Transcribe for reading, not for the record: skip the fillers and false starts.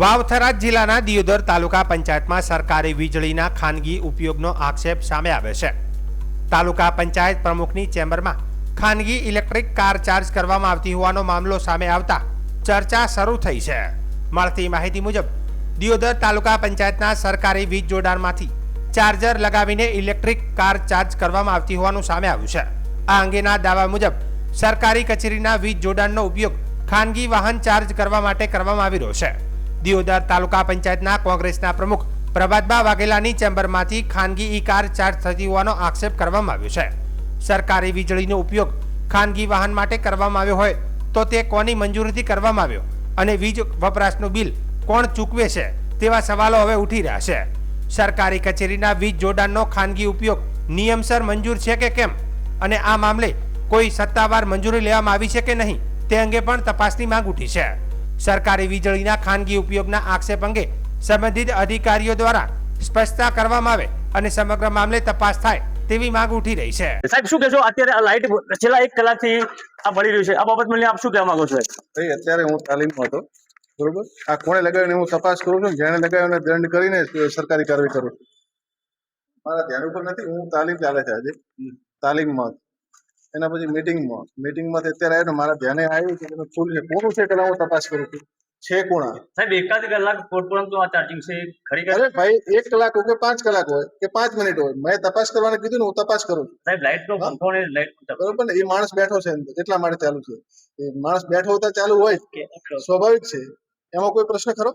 વાવથરા જિલ્લાના દિયોદર તાલુકા પંચાયતમાં સરકારી વીજળીના ખાનગી ઉપયોગનો આક્ષેપ સામે આવ્યો છે। તાલુકા પંચાયત પ્રમુખની ચેમ્બરમાં ખાનગી ઇલેક્ટ્રિક કાર ચાર્જ કરવામાં આવતી હોવાનો મામલો સામે આવતા ચર્ચા શરૂ થઈ છે। મળતી માહિતી મુજબ દિયોદર તાલુકા પંચાયતના સરકારી વીજ જોડાણમાંથી ચાર્જર લગાવીને ઇલેક્ટ્રિક કાર ચાર્જ કરવામાં આવતી હોવાનું સામે આવ્યું છે। આ અંગેના દાવા મુજબ સરકારી કચેરીના વીજ જોડાણનો ઉપયોગ ખાનગી વાહન ચાર્જ કરવા માટે કરવામાં આવી રહ્યો છે। દિયોદર તાલુકા પંચાયતના કોંગ્રેસના પ્રમુખ પ્રભાતબા વાઘેલાની ચેમ્બરમાંથી ખાનગી ઈ કાર ચાર્જ થતી હોવાનો આક્ષેપ કરવામાં આવ્યો છે। સરકારી વીજળીનો ઉપયોગ ખાનગી વાહન માટે કરવામાં આવ્યો હોય તો તે કોની મંજૂરીથી કરવામાં આવ્યો અને વીજ વપરાશનું બિલ કોણ ચૂકવે છે તેવા સવાલો હવે ઉઠી રહ્યા છે। સરકારી કચેરીના વીજ જોડાણનો ખાનગી ઉપયોગ નિયમસર મંજૂર છે કે કેમ અને આ મામલે કોઈ સત્તાવાર મંજૂરી લેવામાં આવી છે કે નહીં તે અંગે પણ તપાસની માંગ ઉઠી છે। સરકારી વીજળીના ખાનગી ઉપયોગના આક્ષેપ અંગે સંબંધિત અધિકારીઓ દ્વારા સ્પષ્ટતા કરવામાં આવે અને સમગ્ર મામલે તપાસ થાય તેવી માંગ ઉઠી રહી છે। સાહેબ શું કહેશો? અત્યારે લાઇટ છેલ્લા 1 કલાકથી આ મળી રહ્યું છે, આ બાબતમાં આપ શું કહેવા માંગો છો? ભાઈ અત્યારે હું તાલીમમાં હતો, બરોબર? આ કોણે લગાવીને હું તપાસ કરું છું, જેને લગાવીને દંડ કરીને સરકારી કાર્યવાહી કરું છું। મારા ધ્યાન ઉપર નથી, હું તાલીમ ચાલે છે આજે તાલીમમાં, એના પછી મીટિંગમાં અત્યારે આવ્યો ને મારા ધ્યાને આવ્યું કે ફૂલ છે, કોનું છે પેલા હું તપાસ કરું છું, છે કોણ? સાહેબ 1 કલાક પરંતુ આ ચાર્જિંગ છે ખરેખર? અરે ભાઈ 1 કલાક હોય કે 5 કલાક હોય કે 5 મિનિટ હોય, મેં તપાસ કરવાનું કીધું ને, હું તપાસ કરું છું। સાહેબ લાઇટ નો પંખો ને લાઇટ બરોબર ને, એ માણસ બેઠો છે એટલા માટે ચાલુ છે, એ માણસ બેઠો હોતા ચાલુ હોય સ્વાભાવિક છે, એમાં કોઈ પ્રશ્ન ખરો?